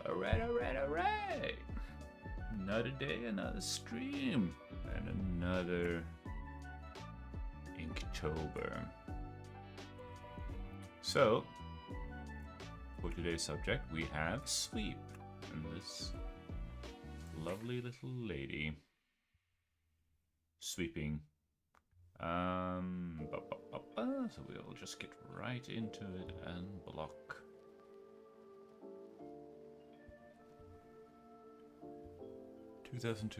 Alright, alright, alright. Another day, another stream, and another Inktober. So, for today's subject, we have sleep, and this lovely little lady sweeping. So we'll just get right into it and block. $2,200.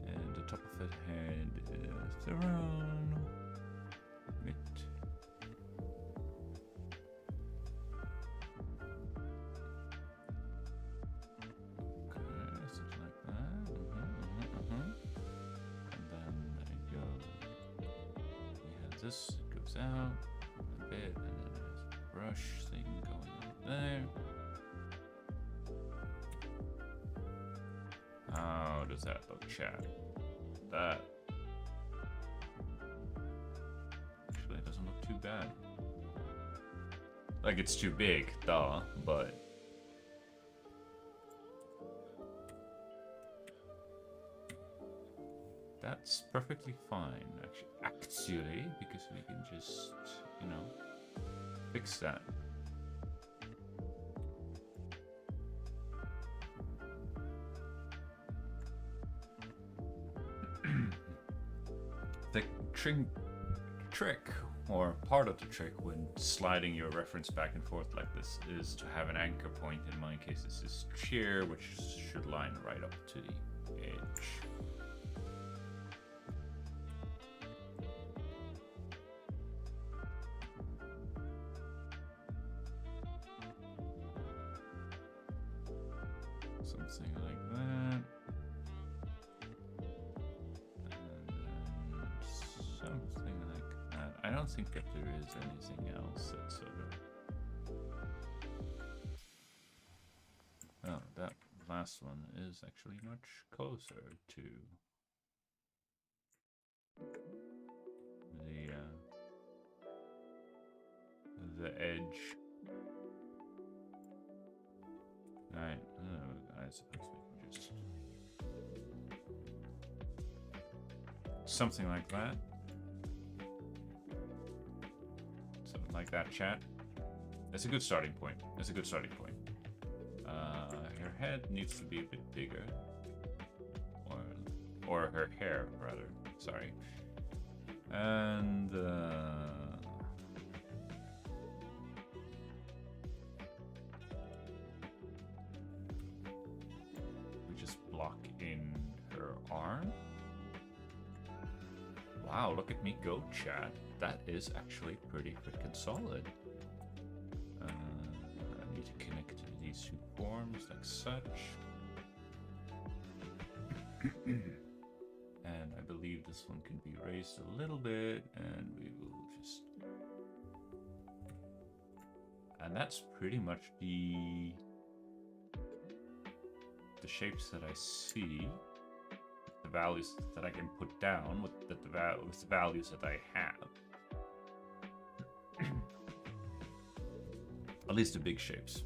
And the top of the head is around mid. Okay, something like that. And then let it go. This goes out a bit, and then there's a brush thing going on there. How does that look, chat? That actually doesn't look too bad. Like, it's too big, duh, but that's perfectly fine, actually, because we can just, you know, fix that. The trick, or part of the trick when sliding your reference back and forth like this, is to have an anchor point. In my case, this is chair, which should line right up to the edge. Something like that. And then something like that. I don't think that there is anything else that's sort of... Oh, that last one is actually much closer to the edge. Alright, I suppose we can just... something like that. Something like that, chat. That's a good starting point. That's a good starting point. Her head needs to be a bit bigger. Or her hair, rather. Sorry. And... block in her arm. Wow, look at me go, chat. That is actually pretty freaking solid. I need to connect these two forms like such. And I believe this one can be raised a little bit, and we will just... And that's pretty much the shapes that I see, the values that I can put down with the values that I have. At least the big shapes.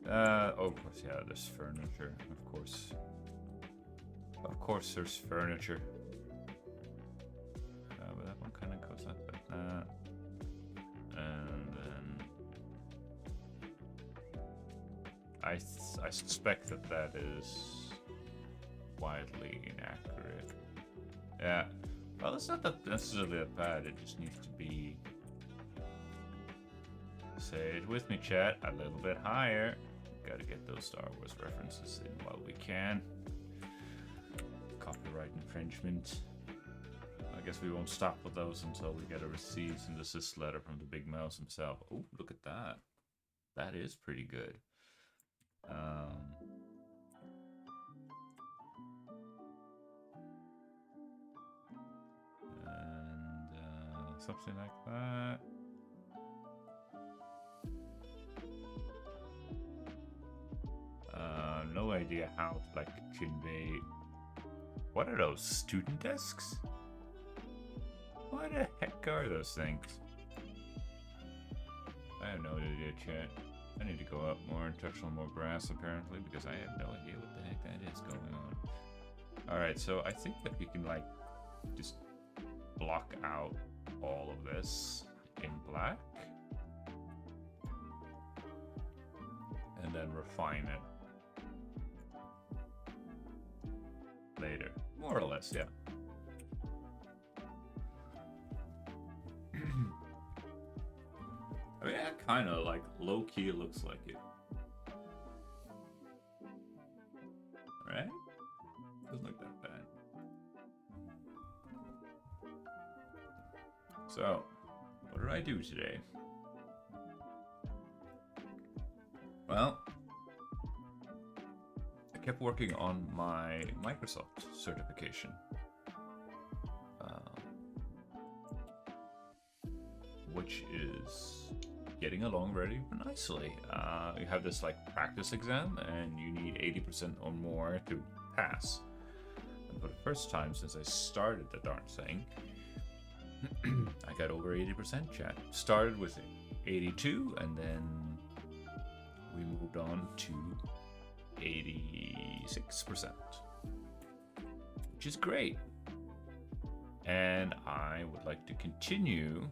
Oh, of course, yeah, there's furniture, of course. Of course there's furniture. But that one kind of goes up like that. And then I suspect that is wildly inaccurate. Yeah, well, it's not that necessarily that bad. It just needs to be, say it with me, chat, a little bit higher. Gotta get those Star Wars references in while we can. Copyright infringement. I guess we won't stop with those until we get a cease and desist letter from the big mouse himself. Oh, look at that. That is pretty good. And something like that. have no idea how to like convey. What are those, student desks? What the heck are those things? I have no idea, chat. I need to go up more and touch on more grass apparently, because I have no idea what the heck that is going on. Alright, so I think that we can like just block out all of this in black and then refine it later. More or less, yeah. I mean, that kind of like low-key looks like it. Right? Doesn't look that bad. So, what did I do today? Well, I kept working on my Microsoft certification. Which is getting along very nicely. You have this like practice exam and you need 80% or more to pass. And for the first time since I started the darn thing, I got over 80%, chat. Started with 82 and then we moved on to 86%, which is great. And I would like to continue,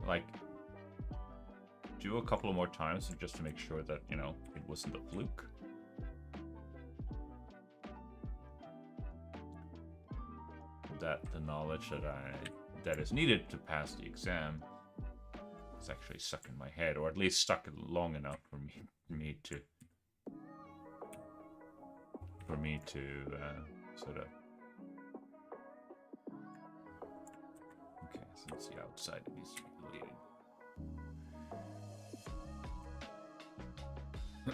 like, do a couple of more times just to make sure that, you know, it wasn't a fluke. That the knowledge that is needed to pass the exam is actually stuck in my head, or at least stuck long enough for me to sort of. Okay, so let's see outside of these related. I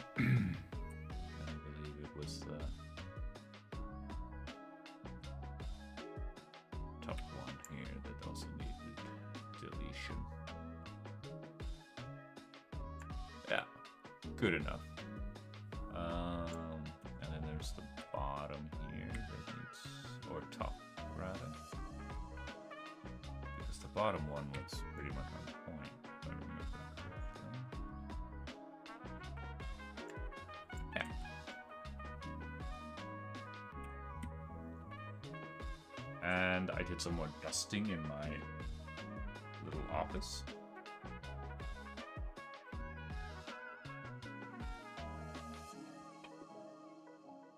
believe it was the top one here that also needed deletion. Yeah, good enough. And then there's the bottom here that needs, or top rather, because the bottom one was pretty much on point, if I remember correctly. Yeah. And I did some more dusting in my little office.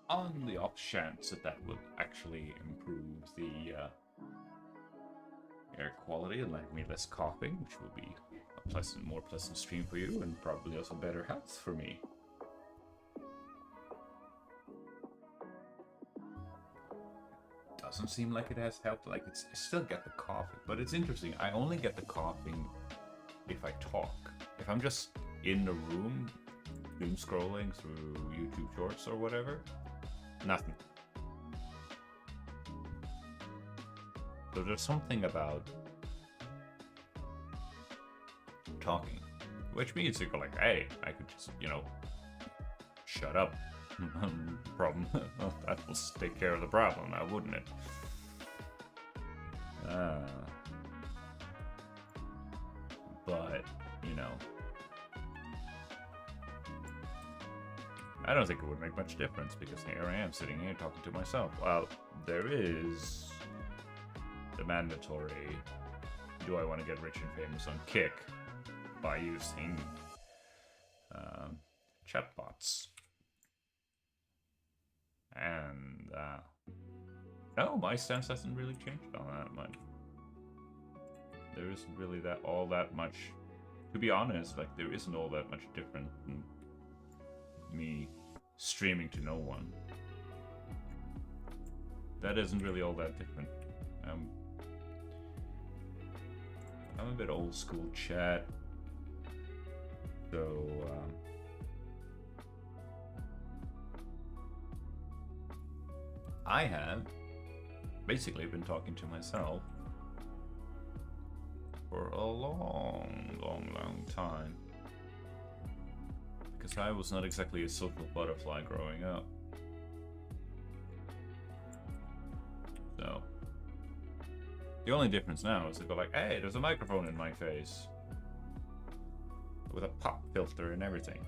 On the off chance that will actually improve the air quality and let me less coughing, which will be a more pleasant stream for you, and probably also better health for me. Doesn't seem like it has helped. Like I still get the coughing, but it's interesting. I only get the coughing if I talk. If I'm just in the room, doom scrolling through YouTube Shorts or whatever. Nothing. So there's something about talking, which means you go like, hey, I could just, you know, shut up. Problem. Well, that will take care of the problem now, wouldn't it? But, you know, I don't think it would make much difference, because here I am sitting here talking to myself. Well, there is the mandatory, do I want to get rich and famous on Kick by using chatbots. And no, my stance hasn't really changed on that much. There isn't really all that much, to be honest, like there isn't all that much different than me streaming to no one. That isn't really all that different. I'm a bit old school chat, so I have basically been talking to myself for a long time. Because I was not exactly a social butterfly growing up. So the only difference now is they go like, hey, there's a microphone in my face. With a pop filter and everything.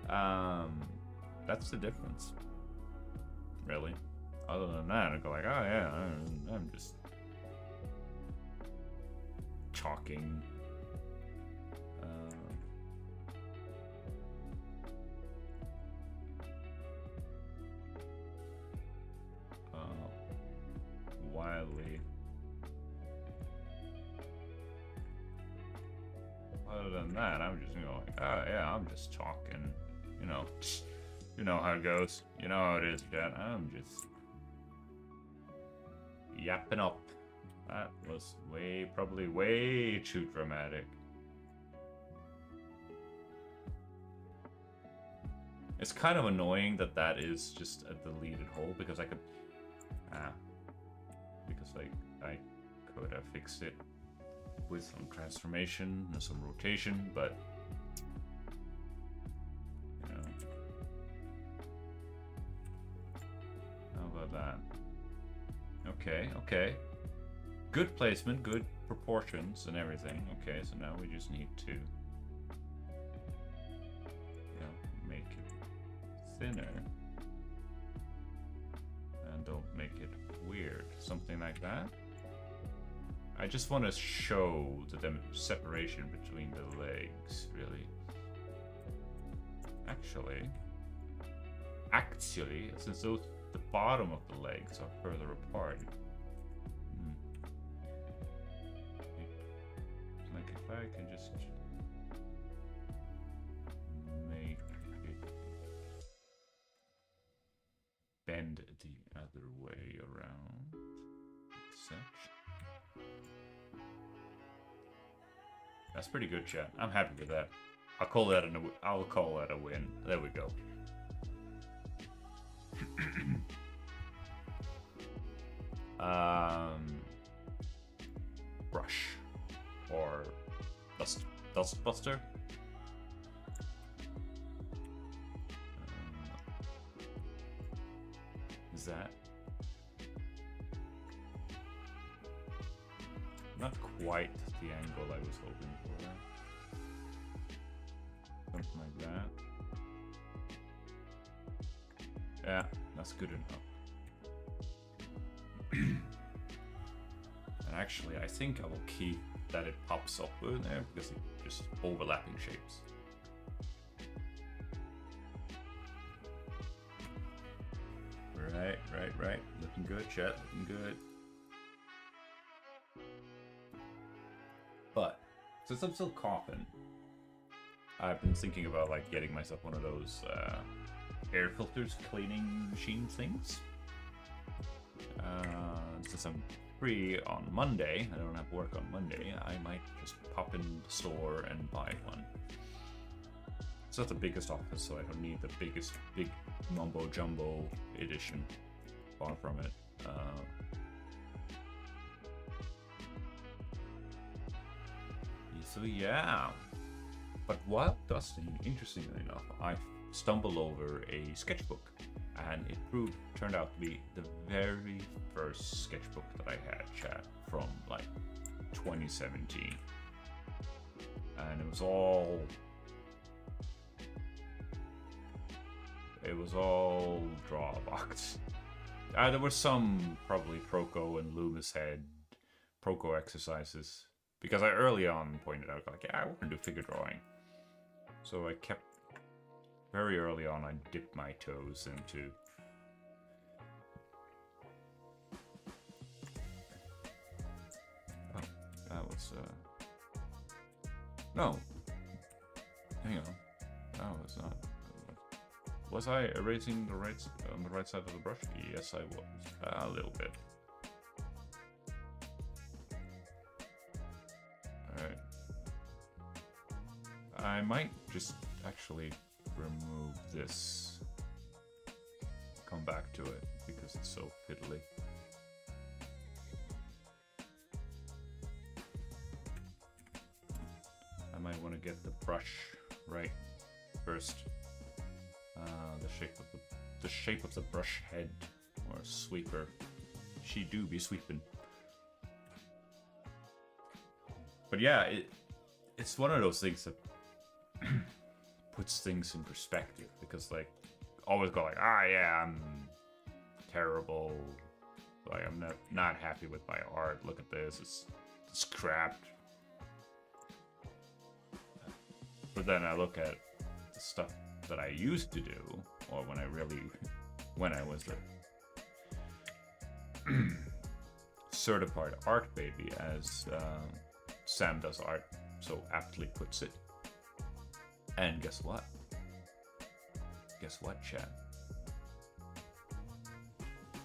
That's the difference. Really. Other than that, I go like, oh yeah, I'm just talking. Wildly. Other than that, I'm just like, oh yeah, I'm just talking. You know how it goes. You know how it is, Jet. I'm just yapping up. That was probably way too dramatic. It's kind of annoying that is just a deleted hole because I could, I could have fixed it with some transformation and some rotation, but you know, how about that? Okay. Good placement, good proportions and everything. Okay, so now we just need to, make it thinner. And don't make it weird. Something like that. I just want to show the separation between the legs, really. Actually, since the bottom of the legs are further apart. Like if I can just make it bend the other way around, such. That's pretty good, chat. I'm happy with that. I'll call that a win. There we go. Brush or dust buster. Is that not quite the angle I was hoping for? Something like that. Yeah, that's good enough. And actually, I think I will keep that it pops up in there because it's just overlapping shapes. Right. Looking good, chat. Looking good. But since I'm still coughing, I've been thinking about like getting myself one of those air filters cleaning machine things. Since I'm free on Monday, I don't have work on Monday, I might just pop in the store and buy one. It's not the biggest office, so I don't need the big mumbo jumbo edition. Far from it. So yeah. But while dusting, interestingly enough, I stumbled over a sketchbook, and it turned out to be the very first sketchbook that I had, chat, from like 2017, and it was all Drawbox. There were some probably Proco and Loomis had Proco exercises, because I early on pointed out like, yeah, I want to do figure drawing. So I kept, very early on, I dipped my toes into that was no, hang on, that was not. Was I erasing on the right side of the brush? Yes, I was. A little bit. Alright. I might just actually remove this. Come back to it because it's so fiddly. I might want to get the brush right first. The shape of the brush head or sweeper. She do be sweeping. But yeah, it's one of those things that puts things in perspective, because like always go like, yeah, I'm terrible. Like I'm not happy with my art. Look at this. It's crap. But then I look at the stuff that I used to do, or when I was a certified art baby, as Sam Does Art so aptly puts it. And guess what? Guess what, Chad?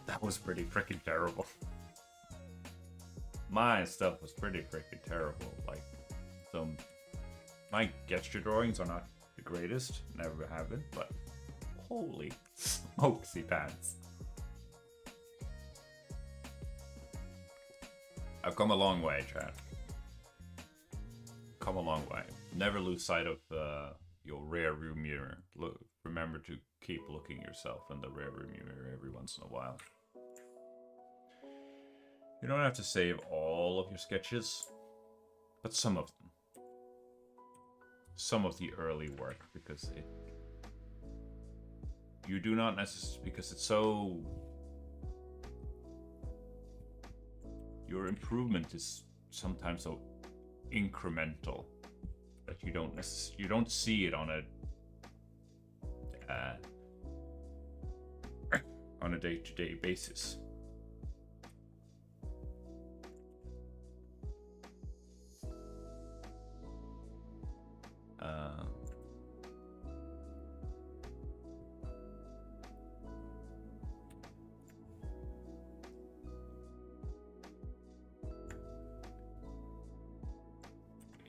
That was pretty freaking terrible. My stuff was pretty freaking terrible. Like, my gesture drawings are not the greatest, never have been, but holy smokesy pants. I've come a long way, Chad. Come a long way. Never lose sight of your rear view mirror. Remember to keep looking yourself in the rear view mirror every once in a while. You don't have to save all of your sketches, but some of them. Some of the early work, because you do not necessarily, because it's so, your improvement is sometimes so incremental that you don't see it on a day-to-day basis.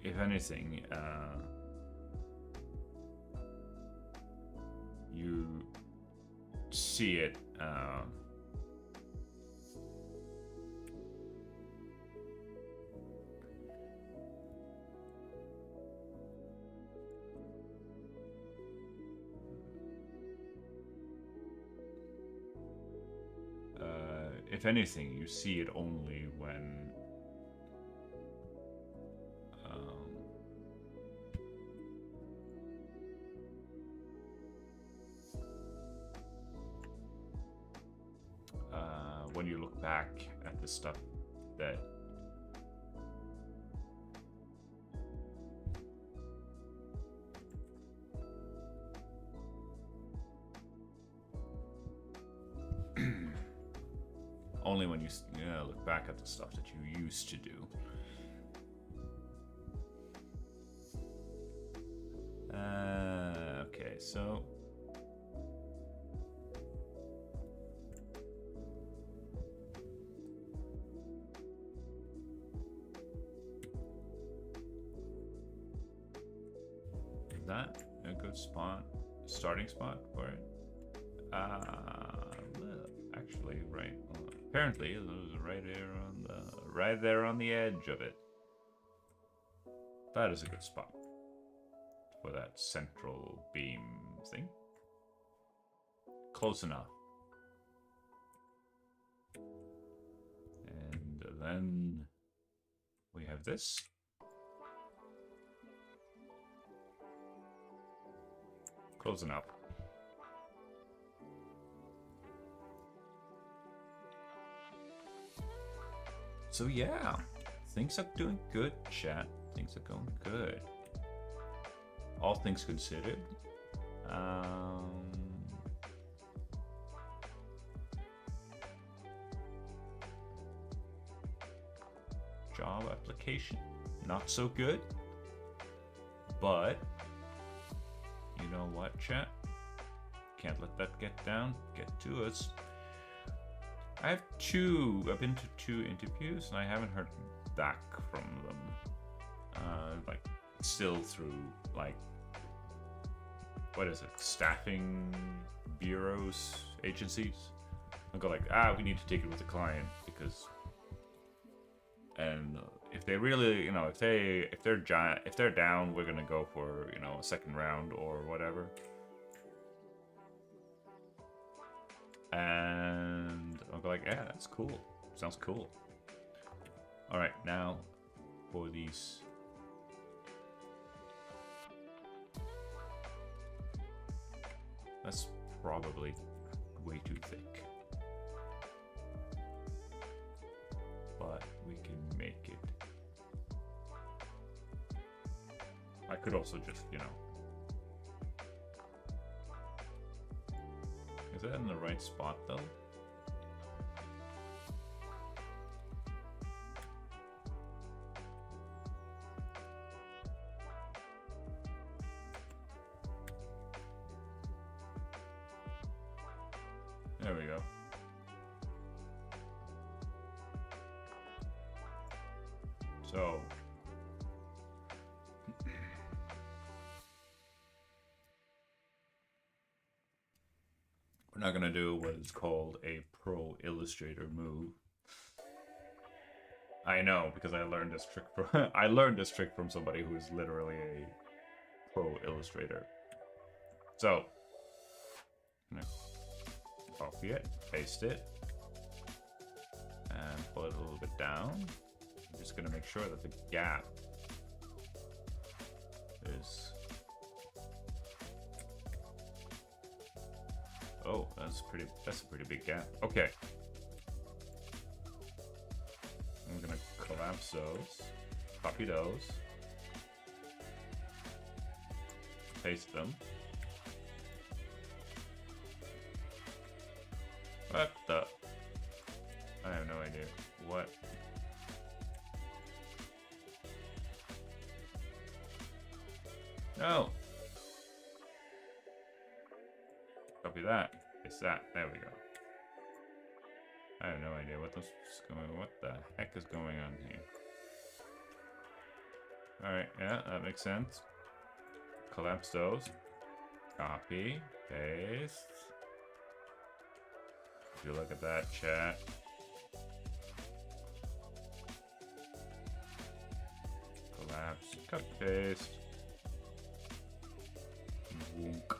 If anything, you see it if anything, you see it only when you look back at the stuff that only when you look back at the stuff that you used to do. Okay, so is that a good starting spot for it? Actually, right. Apparently, it was right there on the edge of it. That is a good spot for that central beam thing. Close enough. And then we have this. Close enough. So yeah, things are doing good, chat. Things are going good. All things considered. Job application, not so good. But you know what, chat? Can't let that get to us. I've been to 2 interviews and I haven't heard back from them. Like still through like, what is it? Staffing bureaus, agencies. I go like, we need to take it with the client because, and if they really, you know, if they're down, we're gonna go for, you know, a second round or whatever. And I'll be like, yeah, that's cool. Sounds cool. All right, now for these. That's probably way too thick. But we can make it. I could also just, you know. Is that in the right spot though? There we go. So we're not gonna do what is called a pro illustrator move. I know, because I learned this trick from I learned this trick from somebody who is literally a pro illustrator. So I'm gonna copy it, paste it, and pull it a little bit down. I'm just gonna make sure that the gap is. Oh, that's a pretty big gap. Okay. I'm gonna collapse those, copy those, paste them. What the? I have no idea. What? No! Copy that. Paste that. There we go. I have no idea what the heck is going on here. Alright, yeah, that makes sense. Collapse those. Copy. Paste. If you look at that, chat. Collapse. Cut, paste. Wonk.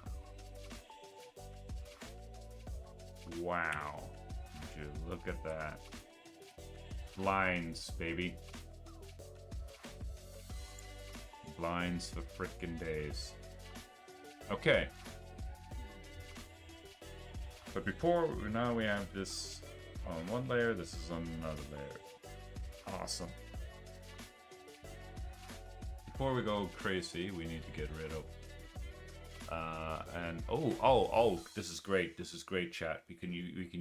Wow. Would you look at that. Blinds, baby. Blinds for frickin' days. Okay. But now we have this on one layer, this is on another layer. Awesome. Before we go crazy, we need to get rid of this is great. This is great, chat. We can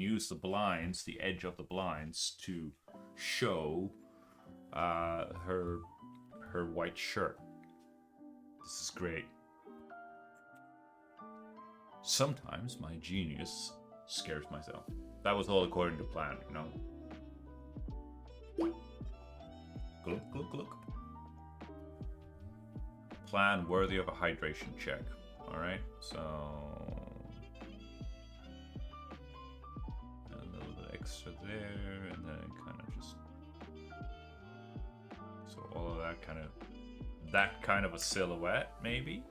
use the blinds, the edge of the blinds, to show her white shirt. This is great. Sometimes my genius scares myself. That was all according to plan, you know. Gluk, gluk, gluk. Plan worthy of a hydration check. Alright, so a little bit extra there, and then kind of just so all of that kind of a silhouette, maybe.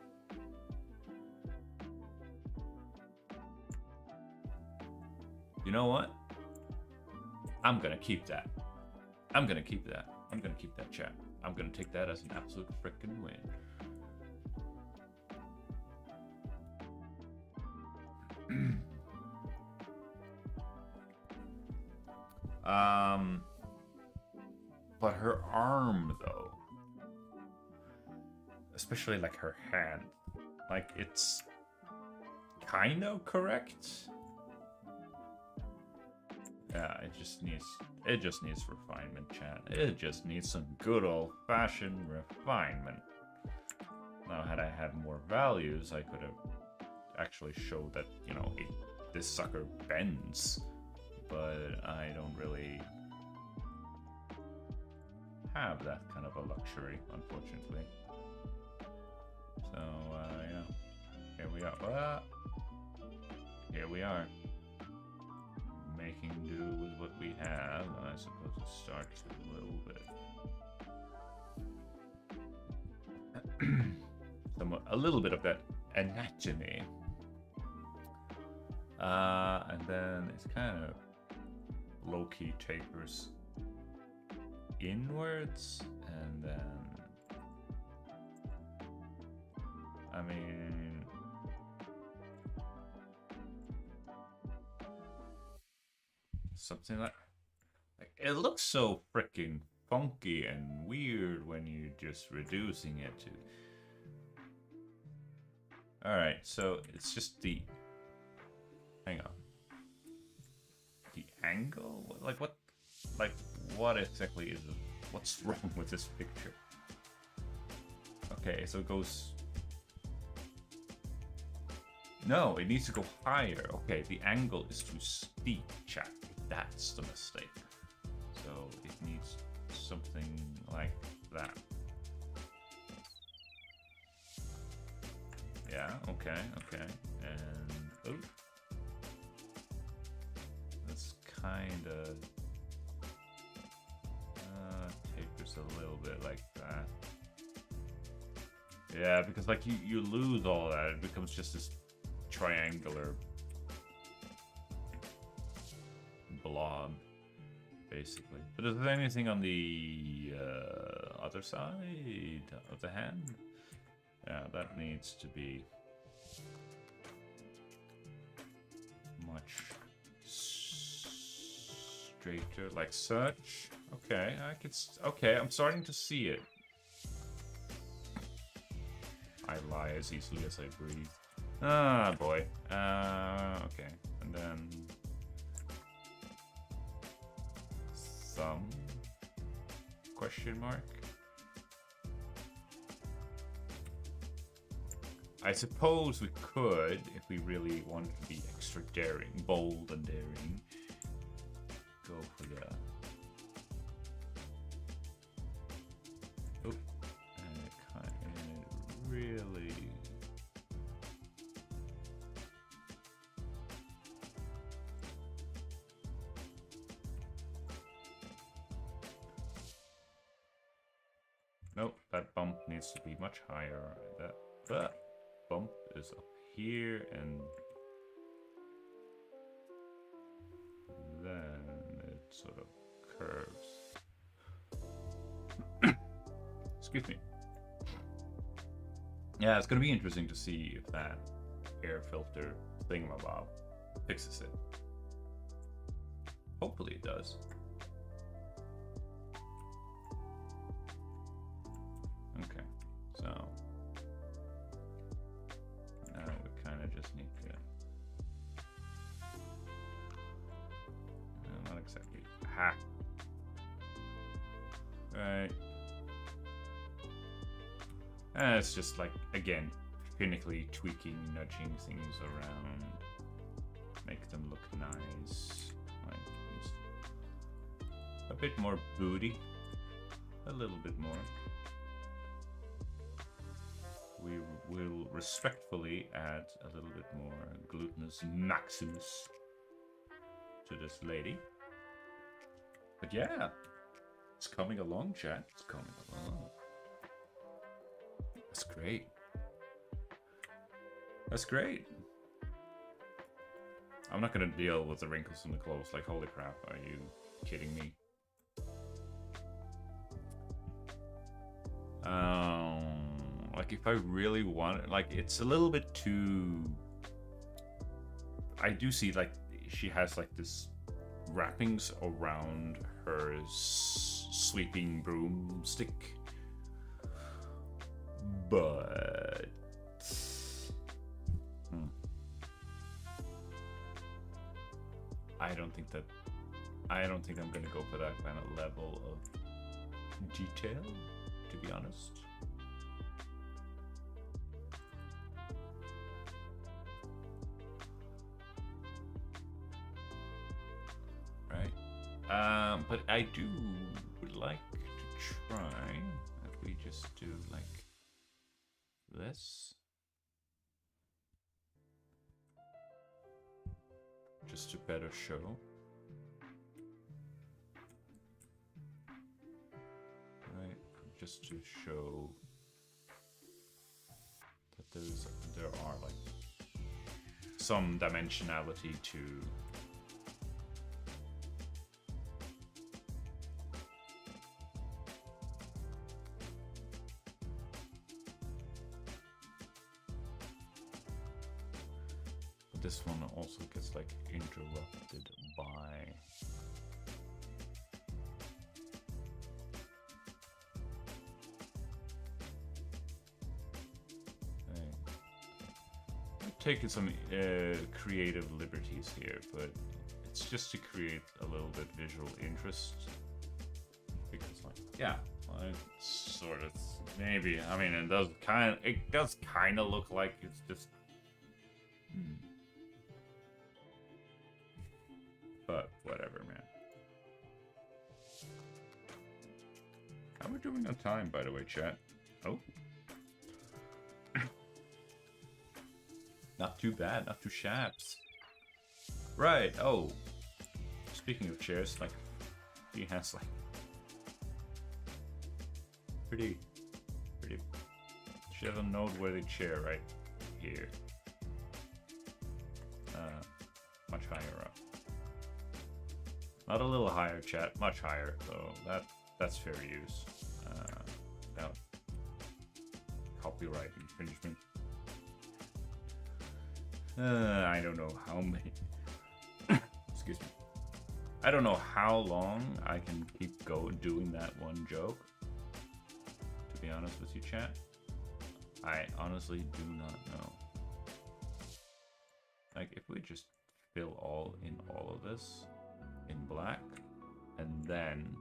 You know what? I'm gonna keep that. I'm gonna keep that. I'm gonna keep that, chat. I'm gonna take that as an absolute frickin' win. But her arm, though, especially like her hand, like it's kind of correct. Yeah, it just needs refinement, chat. It just needs some good old-fashioned refinement. Now, had I had more values, I could have actually showed that, you know, this sucker bends. But I don't really have that kind of a luxury, unfortunately. So, yeah. Here we are. Here we are. Making do with what we have. I suppose it starts a little bit a little bit of that anatomy. And then it's kind of low-key tapers inwards, and then I mean, something like it looks so freaking funky and weird when you're just reducing it to. All right, so it's just the. Hang on. The angle? Like what? Like what exactly is it? What's wrong with this picture? Okay, so it goes. No, it needs to go higher. Okay, the angle is too steep, chat. That's the mistake. So it needs something like that. Yeah, okay, okay. And oh. That's kind of tapers a little bit like that. Yeah, because like you lose all that. It becomes just this triangular blob, basically. But is there anything on the other side of the hand? Yeah, that needs to be much straighter, like such. Okay, okay, I'm starting to see it. I lie as easily as I breathe. Ah, boy. Okay, and then some question mark. I suppose we could, if we really wanted to be extra daring, bold and daring, go for the. Oh, and it kind of really. Nope, that bump needs to be much higher. That bump is up here, and then it sort of curves. Excuse me. Yeah, it's gonna be interesting to see if that air filter thingamabob fixes it. Hopefully it does. Okay, so now we kind of just need to. Not exactly. Aha. Right. It's just like, again, finically tweaking, nudging things around, make them look nice. Like just a bit more booty, a little bit more. We will respectfully add a little bit more glutinous maximus to this lady. But yeah, it's coming along, chat. It's coming along. That's great. That's great. I'm not gonna deal with the wrinkles in the clothes. Like, holy crap, are you kidding me? Like, if I really want it, like, it's a little bit too. I do see, like, she has like this wrappings around her sweeping broomstick. But I don't think I'm gonna go for that kind of level of detail, to be honest. Right. But I would like to try if we just do like this, just to better show. Right, just to show there are like some dimensionality to this one also gets like interrupted by taking some creative liberties here, but it's just to create a little bit visual interest. Because, like, yeah, well, it's sort of maybe. I mean, it does kind of look like it's just. But whatever, man. How are we doing on time, by the way, chat? Oh. Not too bad, not too shaps. Right, oh. Speaking of chairs, like, he has, like, pretty, she has a noteworthy chair right here. Much higher up. Not a little higher, chat, much higher, so that's fair use. Without copyright infringement. I don't know how many. Excuse me. I don't know how long I can keep doing that one joke. To be honest with you, chat, I honestly do not know. Like, if we just fill all of this in black, and then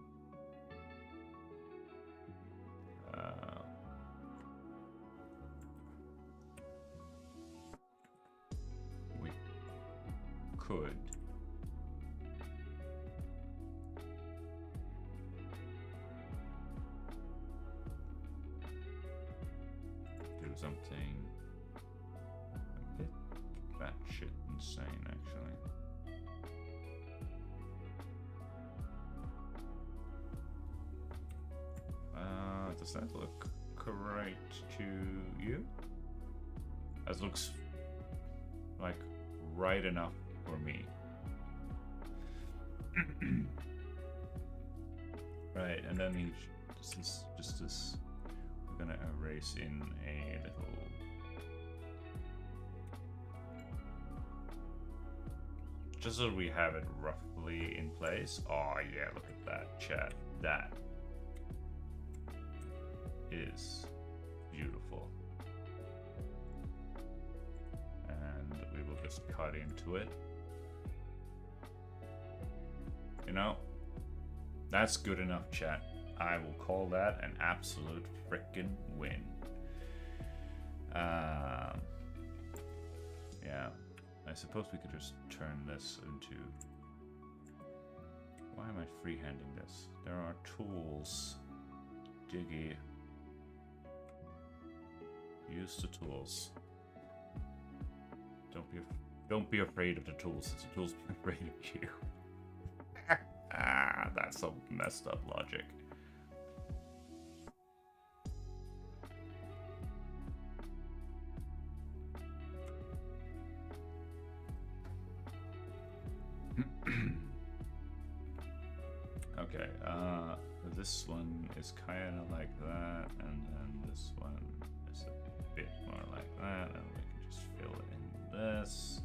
we could do something a bit batshit insane, actually. Does that look correct to you? That looks like right enough for me. Right, and then this. We're gonna erase in a little. Just so we have it roughly in place. Oh yeah, look at that, chat. That is beautiful. And we will just cut into it. You know, that's good enough, chat. I will call that an absolute frickin' win. Yeah, I suppose we could just turn this into. Why am I freehanding this? There are tools. Diggy. Use the tools. Don't be afraid of the tools. It's the tools be afraid of you. That's some messed up logic. Okay, this one is kind of like that, and then this one is a bit more like that, and we can just fill it in this.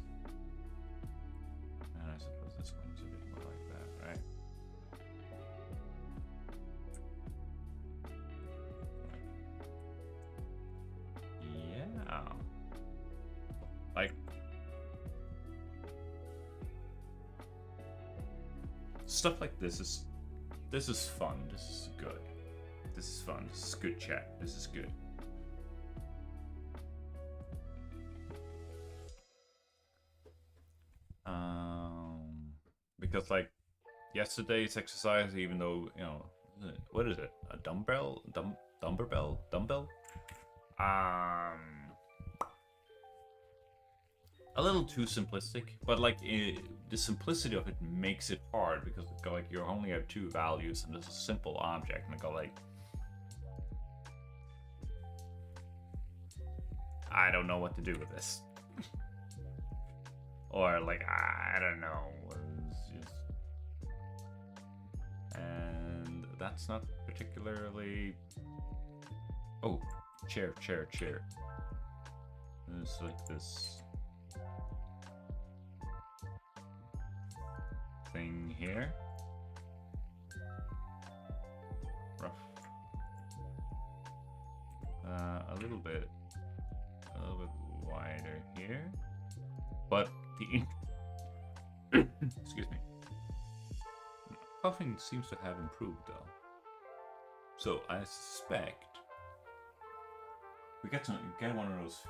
And I suppose this one is a bit more like that, right? Yeah. Like, stuff like this is fun. This is good. This is fun. This is good, chat. This is good. Because like yesterday's exercise, even though, you know, what is it? A dumbbell? Dumbbell? A little too simplistic, but like the simplicity of it makes it hard because like you only have two values and it's a simple object, and I go like, I don't know what to do with this. Or like, I don't know. And that's not particularly... Oh, chair. There's like this thing here. Rough. A little bit wider here. But the ink... Excuse me. Coughing seems to have improved though. So I suspect we get one of those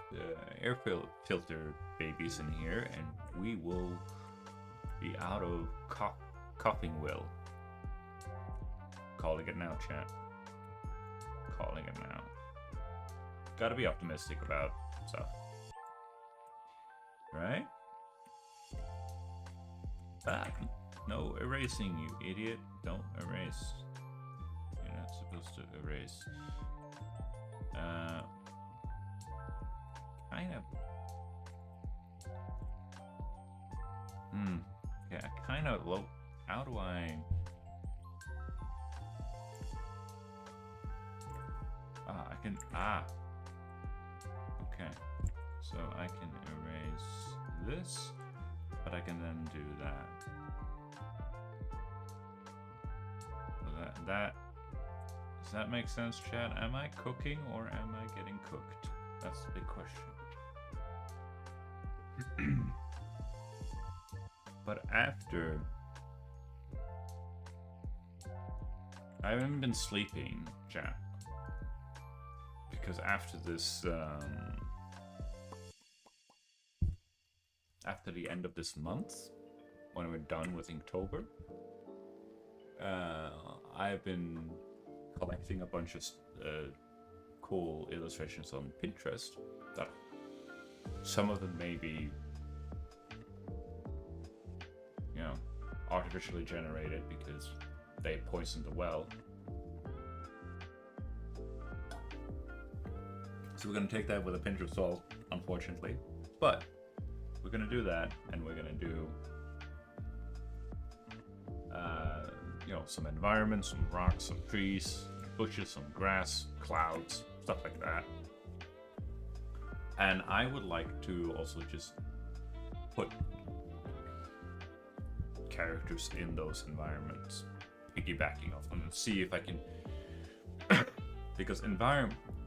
air filter babies in here, and we will be out of coughing will. Calling it now, chat. Calling it now. Gotta be optimistic about stuff. Right? Back. No erasing, you idiot. Don't erase. You're not supposed to erase. Kind of. Yeah, kind of low. How do I... I can... Okay. So I can erase this, but I can then do that. Does that make sense, Chad? Am I cooking or am I getting cooked? That's the big question. But after... I haven't been sleeping, Chad. Because after this... after the end of this month, when we're done with Inktober, I've been collecting a bunch of cool illustrations on Pinterest. That some of them may be, you know, artificially generated because they poisoned the well. So we're gonna take that with a pinch of salt, unfortunately, but we're gonna do that, and we're gonna do you know, some environment, some rocks, some trees, bushes, some grass, clouds, stuff like that. And I would like to also just put characters in those environments, piggybacking off them, and see if I can because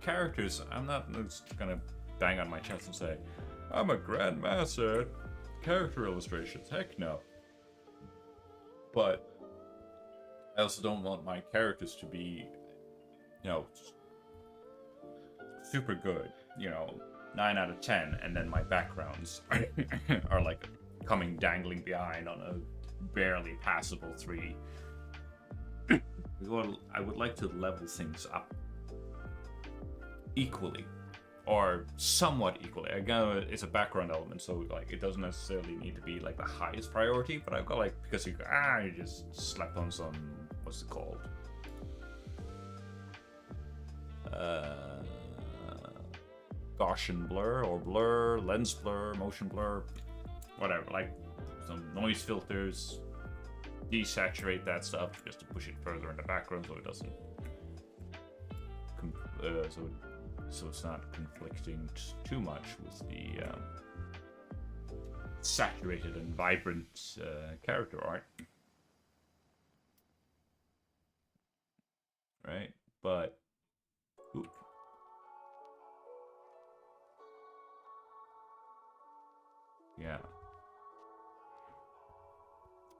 characters, I'm not just gonna bang on my chest and say I'm a grandmaster at character illustrations. Heck no. But I also don't want my characters to be, you know, super good, you know, 9 out of 10, and then my backgrounds are like coming dangling behind on a barely passable 3. I would like to level things up equally, or somewhat equally. Again, it's a background element, so like it doesn't necessarily need to be like the highest priority, but I've got like, because you just slept on some, what's it called? Gaussian blur or blur, lens blur, motion blur, whatever, like some noise filters, desaturate that stuff just to push it further in the background so it doesn't so it's not conflicting too much with the saturated and vibrant character art, right? But yeah.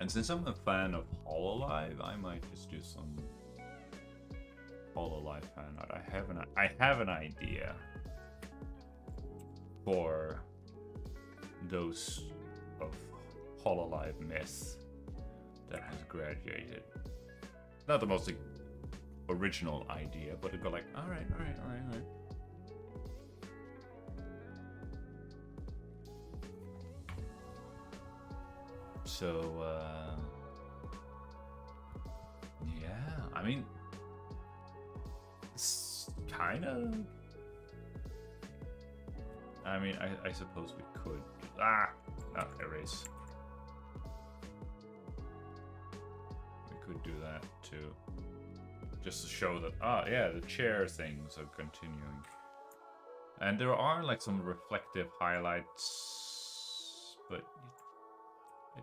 And since I'm a fan of Hololive, I might just do some Hololive fan art. I have an idea for those of Hololive myth that has graduated. Not the most original idea, but it'd go like, all right. So, yeah, I mean, it's kind of I mean, I suppose we could. Ah, erase. We could do that too, just to show that. Yeah, the chair things are continuing, and there are like some reflective highlights, but I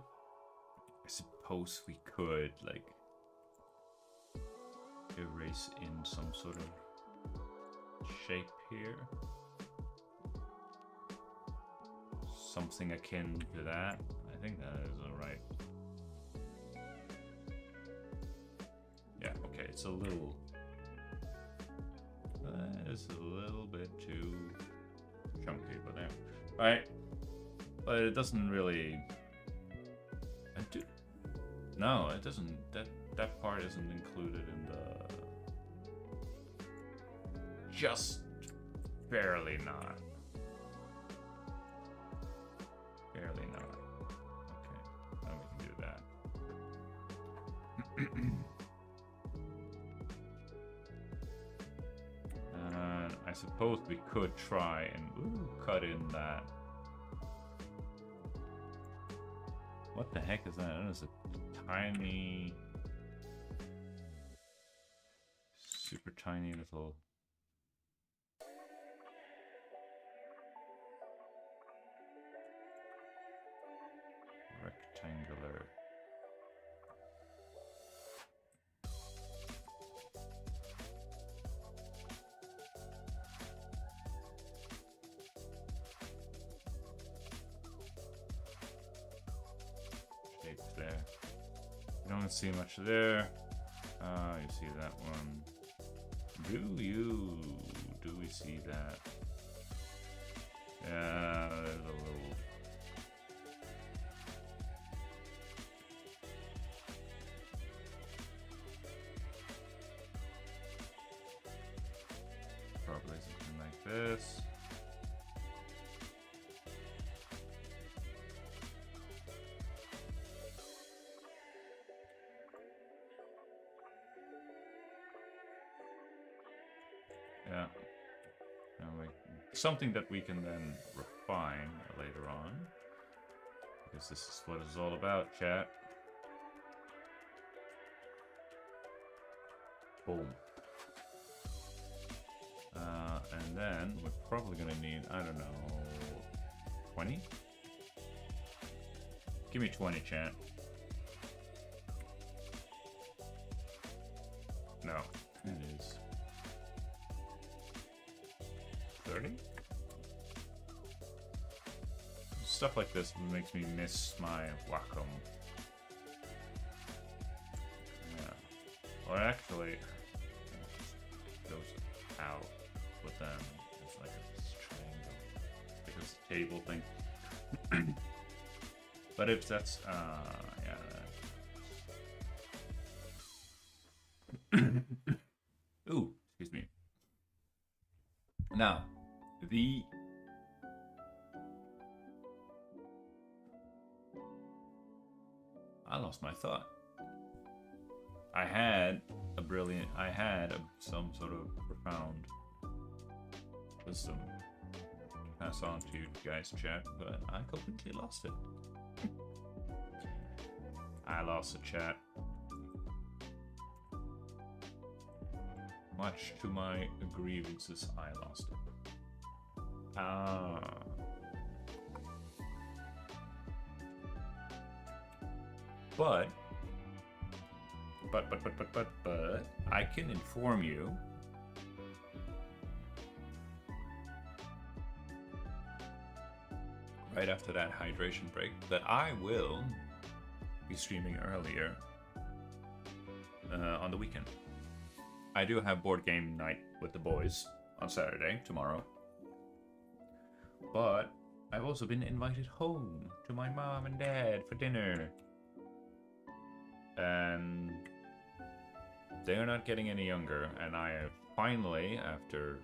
suppose we could like erase in some sort of shape here. Something akin to that. I think that is alright. Yeah, okay, it's a little... it's a little bit too chunky, but yeah. Right. But it doesn't really... No, it doesn't... That part isn't included in the... Just barely not. Barely not. Okay, now we can do that. I suppose we could try and cut in that. What the heck is that? That is a tiny, super tiny little. Rectangular. Shape there. You don't see much there. You see that one. Do we see that? Yeah, there's a little. Probably something like this. Yeah. Something that we can then refine later on. Because this is what it's all about, chat. Boom. And then we're probably gonna need, I don't know, 20? Give me 20, chat. No, it is 30? Stuff like this makes me miss my Wacom. Yeah. Or actually, goes out with them. It's like a triangle. Because the table thing. But if that's, yeah. Ooh, excuse me. Now, I lost my thought. I had some sort of profound wisdom to pass on to you guys, chat, but I completely lost it. I lost the chat. Much to my grievances, I lost it. But I can inform you right after that hydration break that I will be streaming earlier on the weekend. I do have board game night with the boys on Saturday, tomorrow. But I've also been invited home to my mom and dad for dinner. And they're not getting any younger, and I have finally, after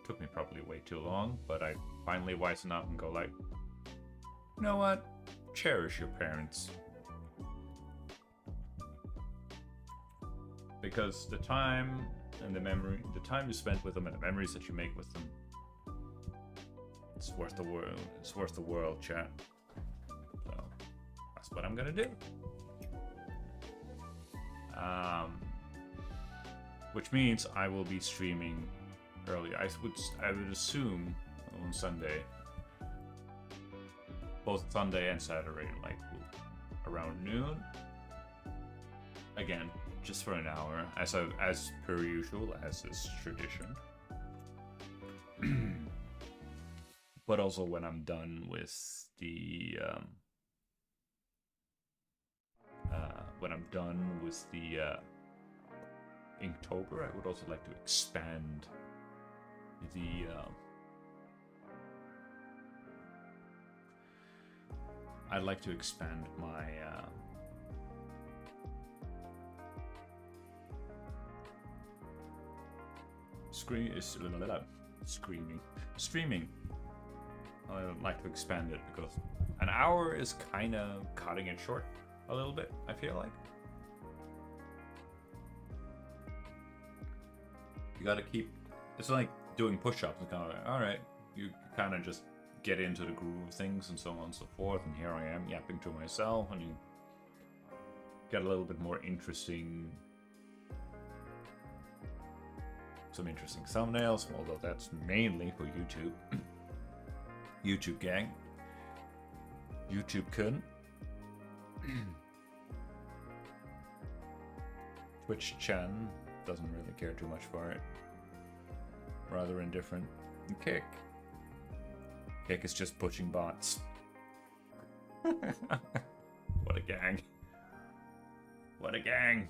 took me probably way too long, but I finally wisen up and go like, you know what? Cherish your parents. Because the time and the time you spent with them, and the memories that you make with them. It's worth the world. It's worth the world, chat. So that's what I'm gonna do. Which means I will be streaming early. I would assume on Sunday, both Sunday and Saturday, like around noon. Again, just for an hour, as per usual, as is tradition. But also when I'm done with the Inktober, I would also like to expand the I'd like to expand my streaming. I'd like to expand it because an hour is kind of cutting it short a little bit, I feel like. You gotta keep, it's like doing push-ups. It's kind of like, all right, you kind of just get into the groove of things and so on and so forth, and here I am yapping to myself, and you get a little bit more interesting, some interesting thumbnails, although that's mainly for YouTube. YouTube gang. YouTube kun. Twitch Chan doesn't really care too much for it. Rather indifferent. And Kick. Kick is just pushing bots. What a gang. What a gang.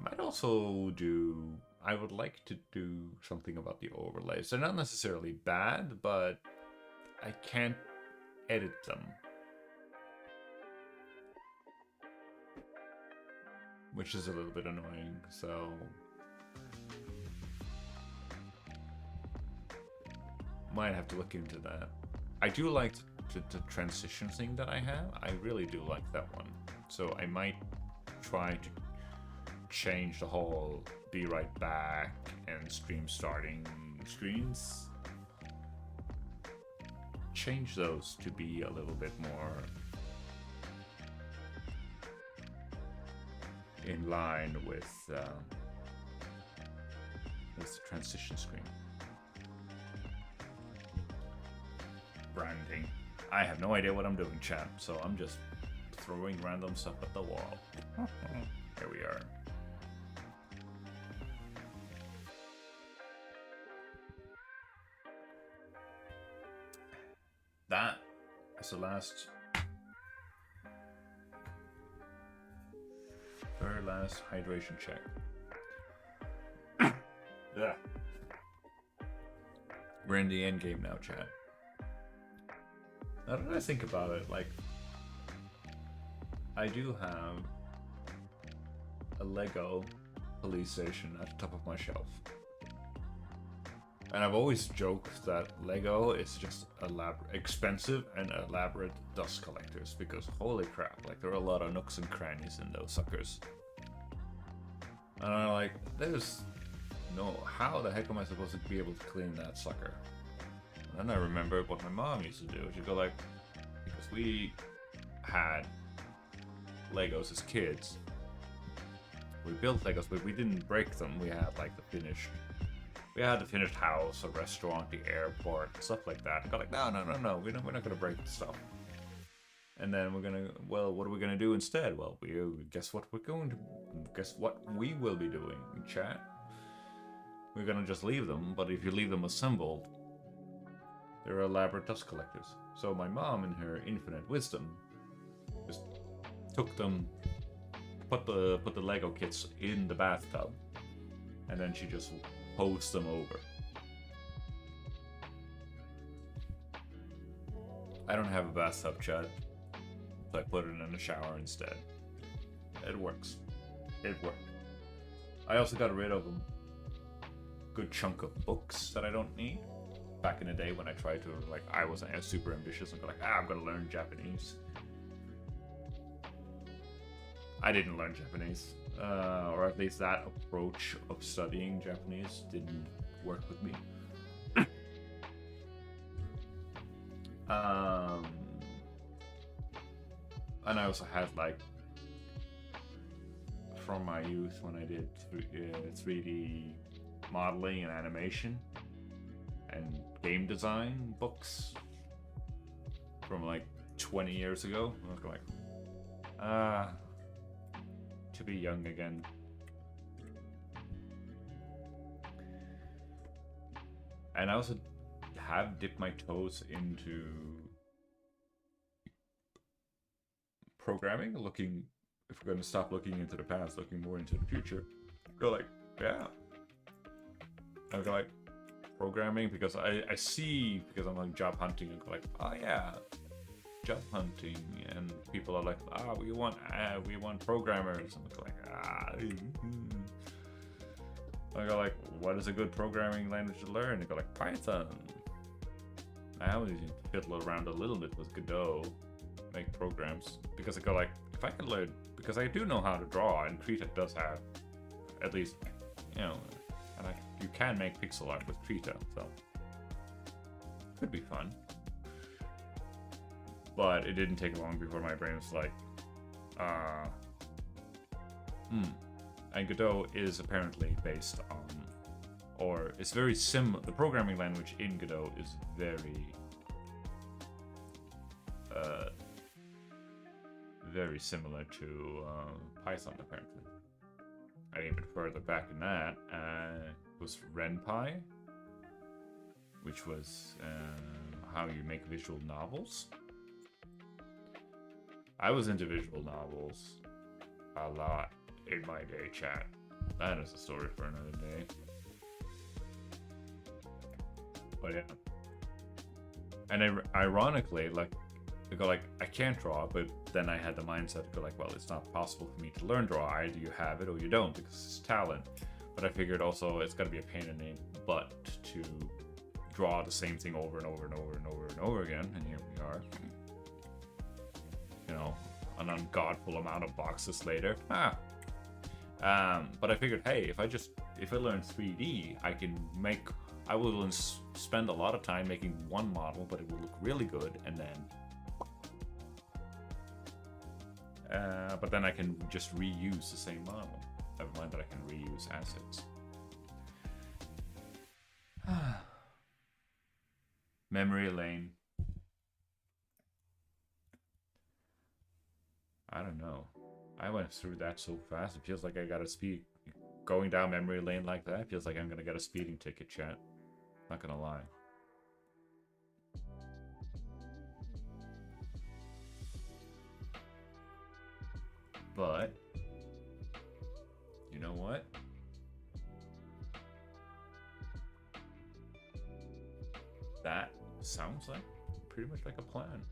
Might also do, I would like to do something about the overlays. They're not necessarily bad, but I can't edit them. Which is a little bit annoying, so might have to look into that. I do like the transition thing that I have. I really do like that one. So I might try to change the whole be right back and stream starting screens. Change those to be a little bit more in line with the transition screen. Branding. I have no idea what I'm doing, chat, so I'm just throwing random stuff at the wall. Here we are. That is the last, very last hydration check. Yeah. We're in the end game now, chat. Now that I think about it, like, I do have a Lego police station at the top of my shelf. And I've always joked that Lego is just expensive and elaborate dust collectors, because holy crap, like there are a lot of nooks and crannies in those suckers. And I'm like, there's no, how the heck am I supposed to be able to clean that sucker? And then I remember what my mom used to do. She'd go like, because we had Legos as kids. We built Legos, but we didn't break them. We had like the finished house, a restaurant, the airport, stuff like that. And got like, no, we're not gonna break the stuff. And then we're gonna, well, what are we gonna do instead? Well, guess what we will be doing, chat. We're gonna just leave them, but if you leave them assembled, they're elaborate dust collectors. So my mom, in her infinite wisdom, just took them, put the Lego kits in the bathtub, and then she just hosed them over. I don't have a bathtub, chat, so I put it in the shower instead. It works. It worked. I also got rid of a good chunk of books that I don't need. Back in the day when I tried to, like, I was super ambitious and go like, I'm gonna learn Japanese. I didn't learn Japanese, or at least that approach of studying Japanese didn't work with me. And I also had like from my youth when I did 3D modeling and animation and game design books from like 20 years ago. I was like, to be young again. And I also have dipped my toes into programming, looking, if we're going to stop looking into the past, looking more into the future. Go like, yeah. I go like, programming, because I see, because I'm like job hunting, and go like, oh yeah, job hunting, and people are like, we want programmers. And I go like, I go like, what is a good programming language to learn? I go like, Python. I always fiddle around a little bit with Godot, make programs, because I go like, if I can learn, because I do know how to draw, and Krita does have, at least, you know, and you can make pixel art with Krita, so could be fun. But it didn't take long before my brain was like, And Godot is apparently based on, or it's very similar. The programming language in Godot is very similar to Python, apparently. And even further back in that was RenPy, which was how you make visual novels. I was into visual novels a lot in my day, chat. That is a story for another day. But yeah. And ironically, like, I go like, I can't draw, but then I had the mindset to go like, well, it's not possible for me to learn draw. Either you have it or you don't, because it's talent. But I figured also it's got to be a pain in the butt to draw the same thing over and over and over and over and over again. And here we are. You know, an ungodful amount of boxes later. But I figured, hey, if I learn 3D, I will spend a lot of time making one model, but it will look really good, and then but then I can just reuse the same model. Never mind that I can reuse assets. Memory lane. I don't know. I went through that so fast. It feels like I got a speed. Going down memory lane like that feels like I'm gonna get a speeding ticket, chat. Not gonna lie. But you know what? That sounds like pretty much like a plan.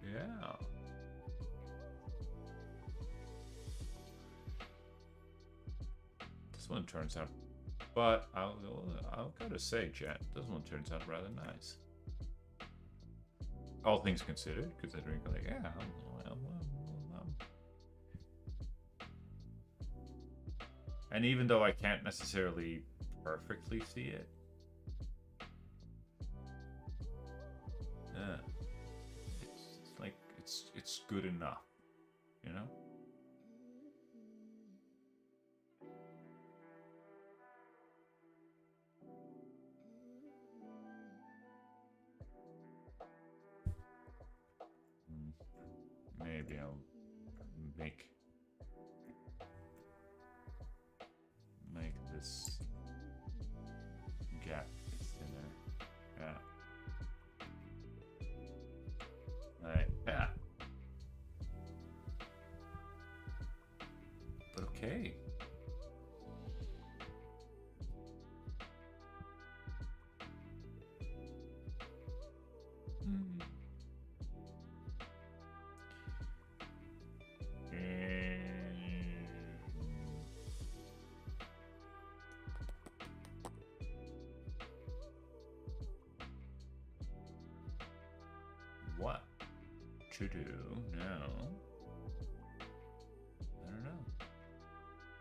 Yeah. This one turns out, but I'll gotta say, chat, this one turns out rather nice. All things considered, considering like, yeah, and even though I can't necessarily perfectly see it, it's like it's good enough, you know. Maybe I'll make this gap thinner. Yeah. Right. Yeah. But okay. to do now.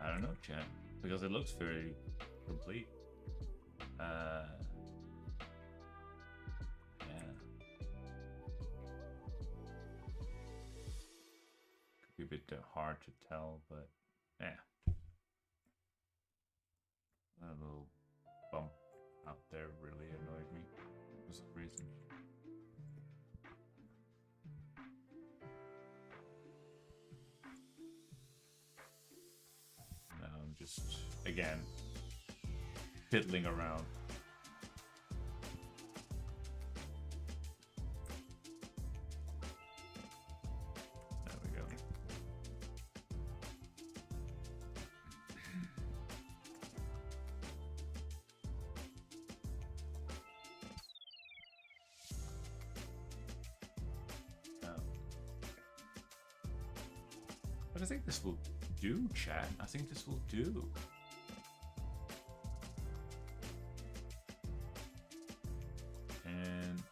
I don't know, chat, because it looks very complete. Yeah. Could be a bit hard to tell, but yeah. A little bump out there really annoyed me for some reason. Now I'm just, again, fiddling around. There we go. But I think this will do, chat. I think this will do. And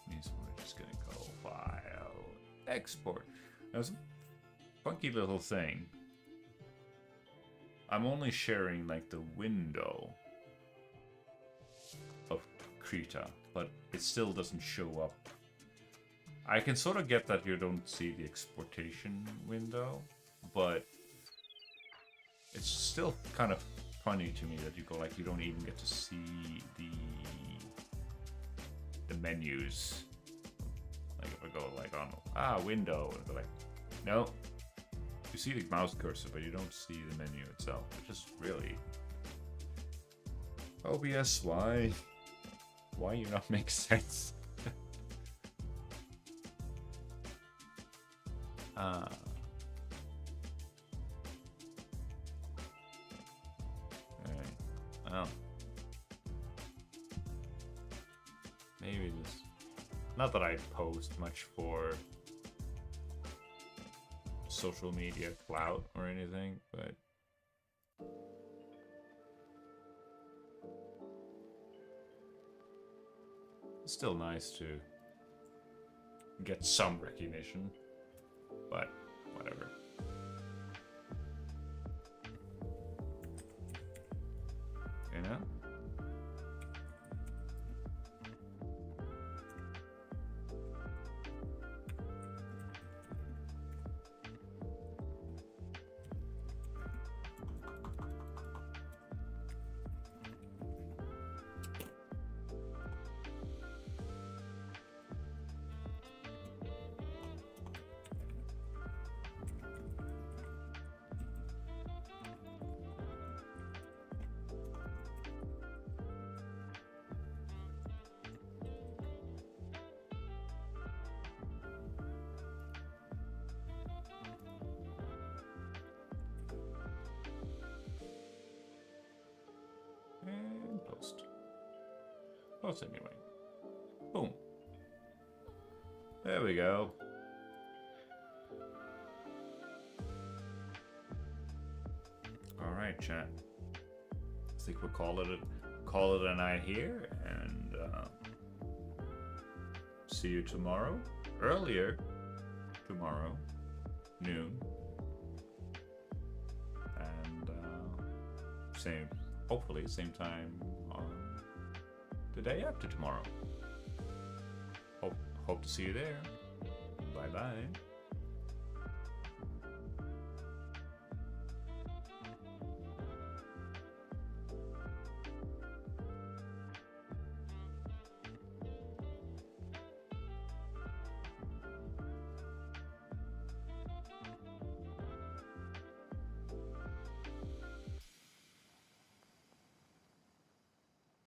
these we're just gonna go file export. Now it's a funky little thing. I'm only sharing like the window of Krita, but it still doesn't show up. I can sort of get that you don't see the exportation window, but it's still kind of funny to me that you go like you don't even get to see the menus. Like if I go like on window and go like, no, you see the mouse cursor, but you don't see the menu itself, which is really OBS. Why you not make sense? Alright, well, maybe this, not that I post much for social media clout or anything, but it's still nice to get some recognition. But whatever. You know? And post. Post anyway. Boom. There we go. All right, chat. I think we'll call it a night here, and see you tomorrow. Earlier tomorrow, noon, and hopefully same time on the day after tomorrow. Hope to see you there. Bye bye.